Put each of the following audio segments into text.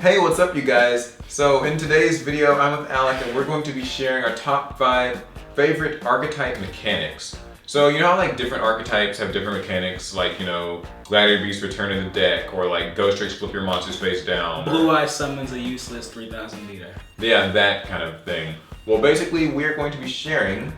Hey, what's up you guys? So in today's video, I'm with Alec and we're going to be sharing our top 5 favorite archetype mechanics. So you know how like different archetypes have different mechanics, like, you know, Gladiator Beasts return to the deck, or like Ghostricks flip your monsters face down. Blue Eye summons a useless 3,000 meter. Yeah, that kind of thing. Well, basically we're going to be sharing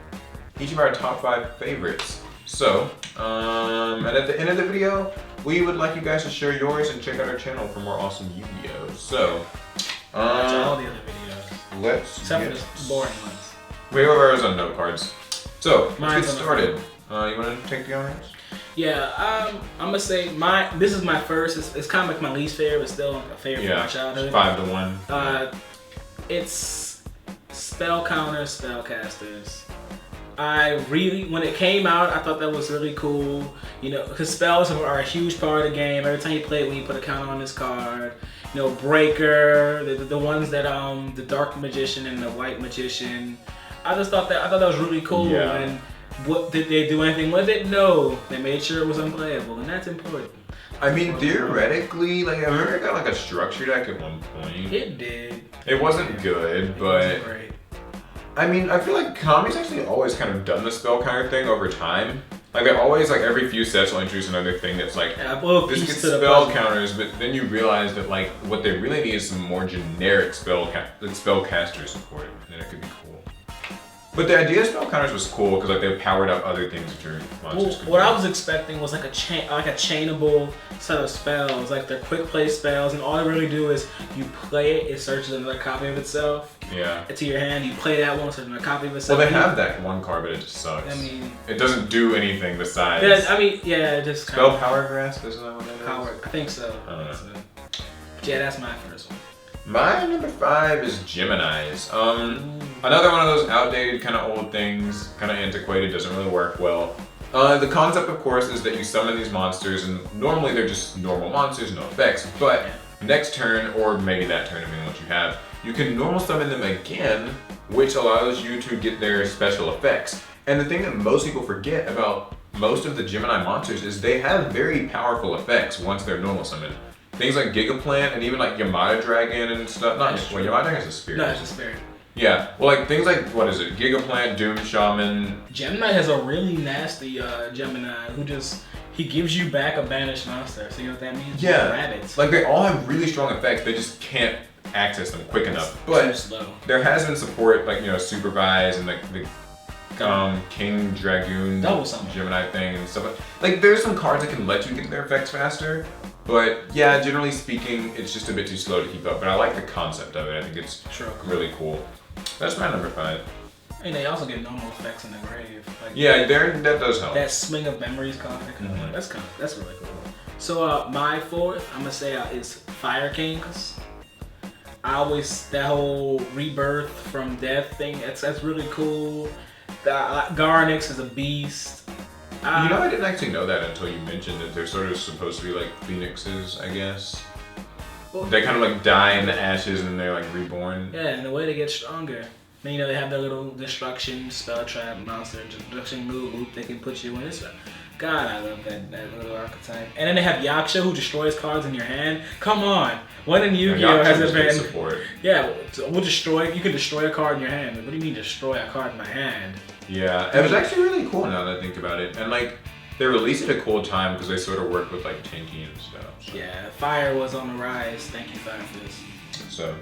each of our top 5 favorites. So, and at the end of the video, we would like you guys to share yours and check out our channel for more awesome Yu-Gi-Oh! So, watch all the other videos. Except for the boring ones. We have ours on note cards. So, let's Mine's get started. You want to take the honors? Yeah, I'm gonna say this is my first. It's kind of like my least favorite, but still a favorite from my childhood. 5-1. It's spell counters, spellcasters. When it came out, I thought that was really cool. You know, because spells are a huge part of the game. Every time you play it, when you put a counter on this card. You know, Breaker, the ones that the Dark Magician and the White Magician. I thought that was really cool. Yeah. And what did they do anything with it? No, they made sure it was unplayable, and that's important. I mean, theoretically, like I remember it got like a structure deck at one point. It did. It wasn't good, but It wasn't great. I mean, I feel like Konami's actually always kind of done the spell counter thing over time. Like they always, like every few sets will introduce another thing that's like, this gets spell counters, but then you realize that like what they really need is some more generic spellcaster support, and then it could be cool. But the idea of spell counters was cool because like they powered up other things that your monsters could do. What I was expecting was like a chainable set of spells, like they're quick play spells, and all they really do is you play it, it searches another copy of itself. Yeah. To your hand, you play that one, searches another copy of itself. Well, they have that one card, but it just sucks. I mean, it doesn't do anything besides. Yeah, I mean, yeah, it just spell power grasp, isn't that what that is? Power, I think so. I don't know. But yeah, that's my first one. My number 5 is Gemini's. Another one of those outdated kind of old things, kind of antiquated, doesn't really work well. The concept, of course, is that you summon these monsters, and normally they're just normal monsters, no effects, but next turn, or maybe that turn, depending on what you have, you can normal summon them again, which allows you to get their special effects. And the thing that most people forget about most of the Gemini monsters is they have very powerful effects once they're normal summoned. Things like Gigaplant and even like Yamada Dragon and stuff. Yamada Dragon is a spirit. No, it's a spirit. Yeah, well, like things like, what is it? Gigaplant, Doom Shaman. Gemini has a really nasty Gemini who he gives you back a banished monster. So you know what that means? Yeah. Rabbits. Like they all have really strong effects, they just can't access them quick enough. But too slow. There has been support, like, you know, Supervise and like the King Dragoon Gemini thing and stuff. Like there's some cards that can let you get their effects faster. But yeah, generally speaking, it's just a bit too slow to keep up. But I like the concept of it. I think it's really cool. That's my number 5. And they also get normal effects in the grave. Like yeah, that does help. That Swing of Memories card. That's really cool. So my 4th, I'm gonna say is Fire Kings. That whole rebirth from death thing. That's really cool. Garnix is a beast. You know, I didn't actually know that until you mentioned that they're sort of supposed to be like phoenixes, I guess. Well, they kind of like die in the ashes and they're like reborn. Yeah, and the way they get stronger. Then, you know, they have their little destruction, spell trap, monster, destruction move they can put you in. God, I love that little archetype. And then they have Yaksha, who destroys cards in your hand. Come on. When in Yu-Gi-Oh! Has it been? Support. Yeah, we'll destroy. You can destroy a card in your hand. What do you mean destroy a card in my hand? Yeah, it was actually really cool now that I think about it. And like, they released it at a cool time because they sort of worked with like Tinky and stuff. So. Yeah, Fire was on the rise. Thank you, Fire, for this. So,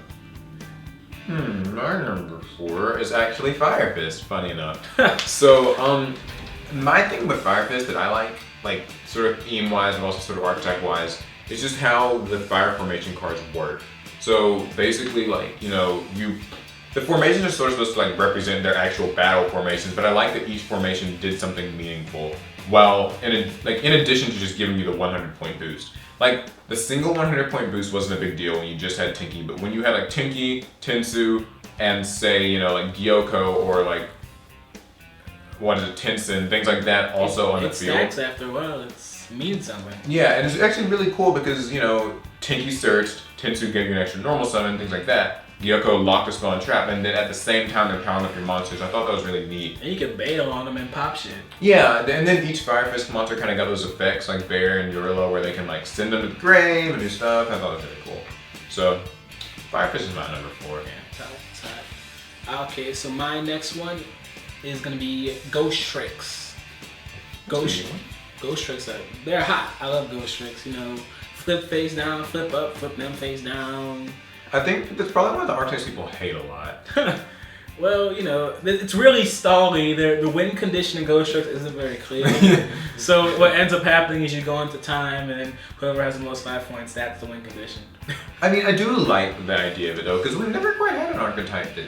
my number 4 is actually Fire Fist, funny enough. So, my thing with Fire Fist that I like sort of theme-wise and also sort of archetype-wise, is just how the Fire Formation cards work. So basically, like, you know, the formations are sort of supposed to like represent their actual battle formations, but I like that each formation did something meaningful. Well, in addition to just giving you the 100-point boost. Like, the single 100-point boost wasn't a big deal when you just had Tinky, but when you had like Tinky, Tensu, and say, you know, like Gyoko or like, Tensen, things like that also on the field. It stacks after a while, it means something. Yeah, and it's actually really cool because, you know, Tinky searched, Tensu gave you an extra normal summon, things like that. Gyoko locked a spell and trap, and then at the same time they're powering up your monsters. I thought that was really neat. And you can bail on them and pop shit. Yeah, and then each Fire Fist monster kind of got those effects, like Bear and Yorilo, where they can like send them to the grave and do stuff. I thought it was really cool. So, Fire Fist is my number 4. Yeah, top. Okay, so my next one is gonna be Ghostricks. Ghostricks, they're hot. I love Ghostricks. You know, flip face down, flip up, flip them face down. I think that's probably one of the archetypes people hate a lot. Well, you know, it's really stally. The win condition in Ghostricks isn't very clear. So what ends up happening is you go into time, and then whoever has the most 5 points, that's the win condition. I mean, I do like the idea of it though, because we've never quite had an archetype that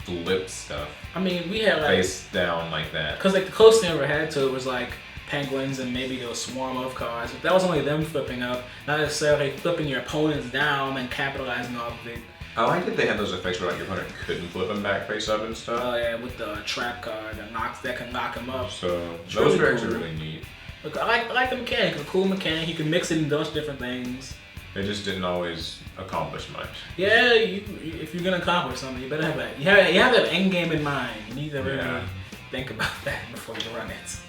flips stuff. I mean, we had like face down like that. Because like the closest thing I ever had to it was like penguins and maybe a swarm of cards, but that was only them flipping up, not necessarily flipping your opponents down and capitalizing off of it. I like that they had those effects where like your opponent couldn't flip them back face up and stuff. Oh yeah, with the trap card that can knock them up. So It's those really effects cool. are really neat. Look, I like the mechanic. It's a cool mechanic. You can mix it in a bunch of different things. They just didn't always accomplish much. Yeah, if you're gonna accomplish something, you better have that. You have that end game in mind. You need to really think about that before you run it.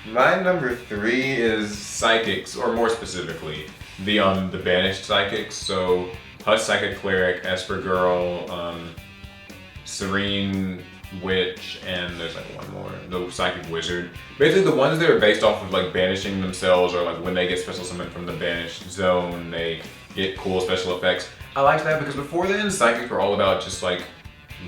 My number 3 is Psychics, or more specifically, the banished Psychics. So Hush Psychic Cleric, Esper Girl, Serene Witch, and there's like one more, the Psychic Wizard. Basically the ones that are based off of like banishing themselves, or like when they get special summon from the banished zone, they get cool special effects. I liked that because before then, Psychics were all about just like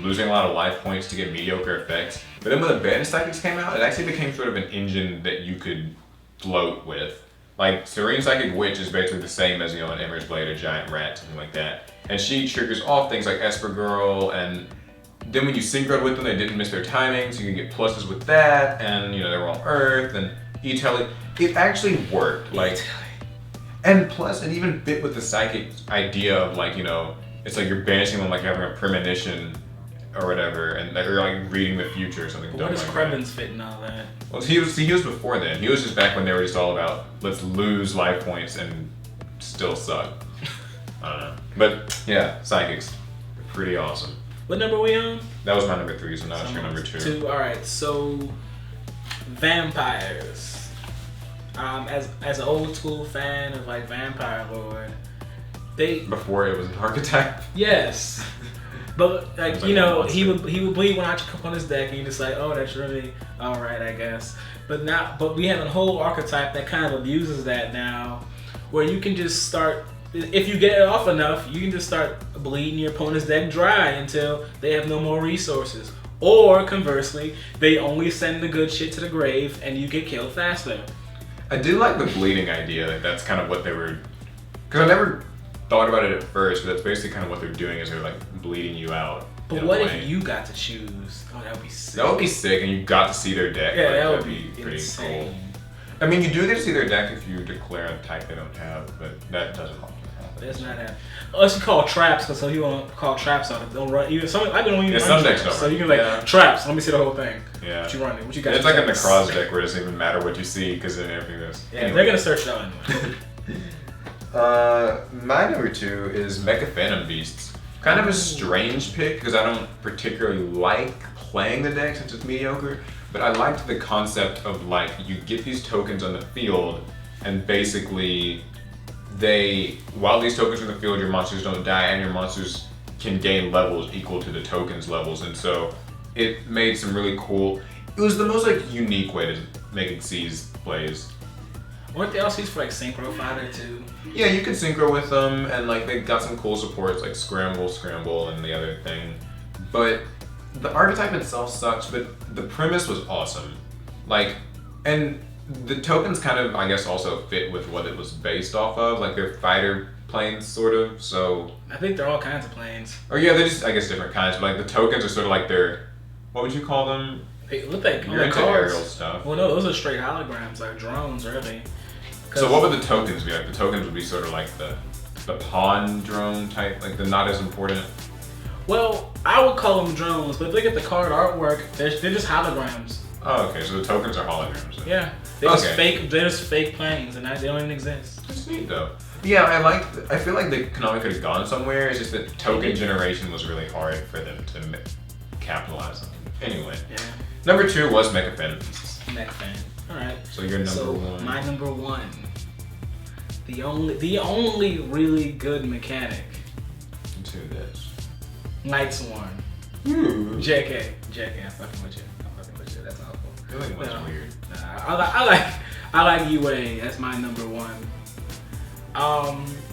losing a lot of life points to get mediocre effects. But then when the banished Psychics came out, it actually became sort of an engine that you could float with. Like, Serene Psychic Witch is basically the same as, you know, an Emerald Blade, a Giant Rat, something like that. And she triggers off things like Esper Girl, and then when you synchroned with them, they didn't miss their timing, so you can get pluses with that, and, you know, they were on Earth, and E-Telly. It actually worked, like, and plus, it even fit with the Psychic idea of, like, you know, it's like you're banishing them like you're having a premonition or whatever, and they're like reading the future or something. What does like Krebin's fit in all that? Well, he was before then. He was just back when they were just all about let's lose life points and still suck. I don't know, but yeah, Psychics, pretty awesome. What number are we on? That was my number 3, so now it's your number 2. All right, so vampires. As an old school fan of like Vampire Lord, before it was an archetype. Yes. But like, you know, he would bleed when I come on his deck, and you just like, oh, that's really all right, I guess. But we have a whole archetype that kind of abuses that now, where you can just start, if you get it off enough, you can just start bleeding your opponent's deck dry until they have no more resources. Or conversely, they only send the good shit to the grave, and you get killed faster. I do like the bleeding idea. Like that's kind of what they were, because I never thought about it at first, but that's basically kind of what they're doing is they're like bleeding you out. But what if you got to choose? Oh, that would be sick. That would be sick, and you got to see their deck. Yeah, like, that would that'd be pretty insane. cool. I mean, you do get to see their deck if you declare a type they don't have, but that doesn't often happen. That's not happening. Let's call traps, because some people don't call traps on it. Don't run. Even some, I don't even some run decks traps, don't so you can run. traps. Let me see the whole thing. Yeah. What you running? What you got? It's like a Necroz deck where it doesn't even matter what you see because then everything goes. Yeah, anyway. they're gonna search that anyway. My number 2 is Mecha Phantom Beasts. Kind of a strange pick because I don't particularly like playing the deck since it's mediocre, but I liked the concept of like you get these tokens on the field and basically while these tokens are in the field, your monsters don't die and your monsters can gain levels equal to the tokens levels, and so it made some really cool, it was the most like unique way to make Xyz plays. Weren't they also used for like Synchro Fighter too? Yeah, you can synchro with them, and like they got some cool supports like Scramble, and the other thing. But the archetype itself sucks, but the premise was awesome. Like, and the tokens kind of, I guess, also fit with what it was based off of. Like they're fighter planes, sort of. So I think they're all kinds of planes. Or yeah, they're just, I guess, different kinds. But like the tokens are sort of like their, what would you call them? They look like You're into cards. aerial stuff. Well, no, those are straight holograms, like drones, really. So what would the tokens be? Like the tokens would be sort of like the pawn drone type, like the not as important. Well, I would call them drones, but if look at the card artwork, they're just holograms. Oh, okay. So the tokens are holograms. Then. Yeah, they're just fake planes, and they don't even exist. That's neat though. Yeah, I feel like the Konami could have gone somewhere. It's just that token generation was really hard for them to capitalize on. Anyway, yeah. Number 2 was Mecha Phantom. Mech fan. All right. So your number 1. My number 1. The only really good mechanic Listen to this. Night Sworn. Ooh. JK, I'm fucking with you. That's awful. I feel like it was weird. Nah, I like UA. That's my number one.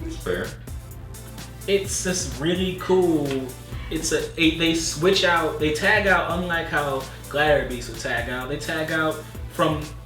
It's fair. It's just really cool. They switch out. They tag out, unlike how Gladiator Beasts would tag out. They tag out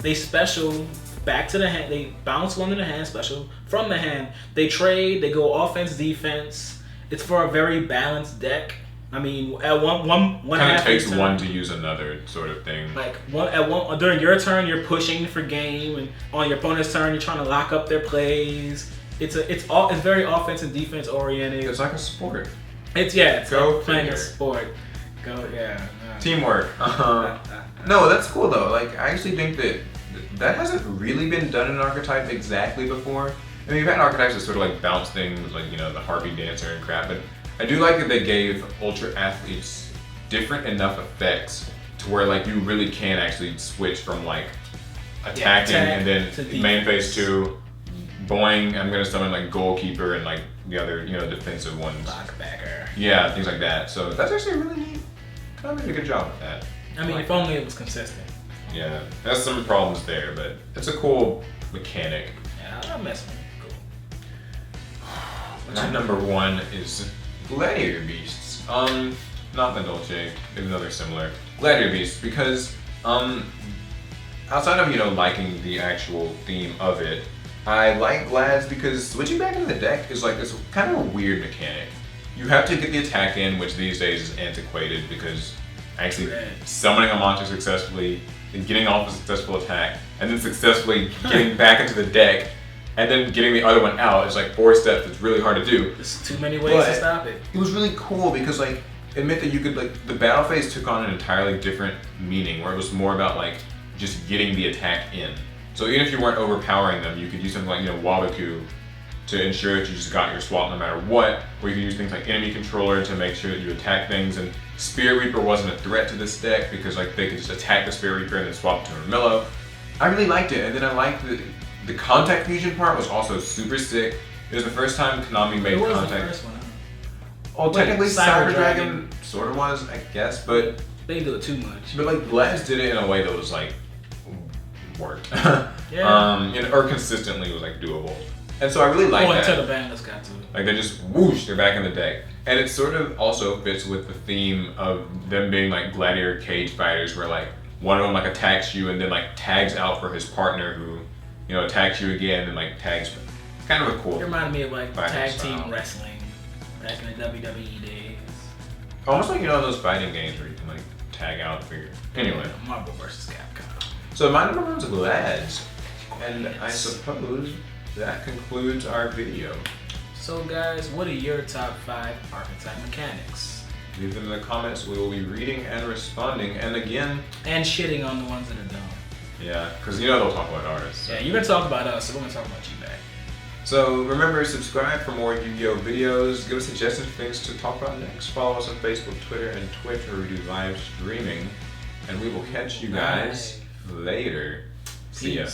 they special back to the hand. They bounce one to the hand, special from the hand. They trade. They go offense, defense. It's for a very balanced deck. I mean, at one kind of takes one to use another sort of thing. Like during your turn, you're pushing for game, and on your opponent's turn, you're trying to lock up their plays. It's very offense and defense oriented. It's like a sport. It's Go like playing figure. a sport. Teamwork. No, that's cool though. Like I actually think that hasn't really been done in Archetype exactly before. I mean, you've had archetypes that sort of like bounce things, like the harpy dancer and crap. But I do like that they gave ultra athletes different enough effects to where like you really can actually switch from like attacking and then main phase 2. Boing, I'm gonna summon like goalkeeper and like the other, defensive ones. Blockbacker. Yeah, things like that. So that's actually really neat. Konami did a good job with that. I mean, if only it was consistent. Yeah, there's some problems there, but it's a cool mechanic. Yeah, I'm messing with it. Cool. My number 1 is Gladiator Beasts. Not the Dolce, even though they're similar. Gladiator Beasts, because outside of liking the actual theme of it, I like Glads because switching back into the deck is like this kind of a weird mechanic. You have to get the attack in, which these days is antiquated because actually summoning a monster successfully, then getting off a successful attack, and then successfully getting back into the deck, and then getting the other one out is like 4 steps. It's really hard to do. There's too many ways to stop it. It was really cool because like it meant that you could the battle phase took on an entirely different meaning where it was more about like just getting the attack in. So even if you weren't overpowering them, you could use something like Wabaku to ensure that you just got your swap no matter what, or you could use things like enemy controller to make sure that you attack things, and Spirit Reaper wasn't a threat to this deck because like they could just attack the Spirit Reaper and then swap to Armillo. I really liked it, and then I liked the contact fusion part was also super sick. It was the first time Konami made contact. The first one. Well, technically Cyber Dragon sort of was, I guess, but they didn't do it too much. But like Glads did it in a way that was like worked. Yeah. Or consistently was like doable. And so I really like that. Until the bandless got to it. Like they just whoosh, they're back in the deck. And it sort of also fits with the theme of them being like gladiator cage fighters where like one of them like attacks you and then like tags out for his partner who, attacks you again and like tags. It's kind of a cool. It reminded me of like tag style. team wrestling back in the WWE days. Almost like those fighting games where you can like tag out for your anyway. Marvel vs. Capcom. So my number 1's Glads. And I suppose that concludes our video. So guys, what are your top 5 archetype mechanics? Leave them in the comments. We will be reading and responding. And again... And shitting on the ones that are dumb. Yeah, because they'll talk about ours. So. Yeah, you're going to talk about us, so we're going to talk about you back. So remember, subscribe for more Yu-Gi-Oh! Videos. Give us suggestions for things to talk about next. Follow us on Facebook, Twitter, and Twitch where we do live streaming. And we will catch you guys later. See ya.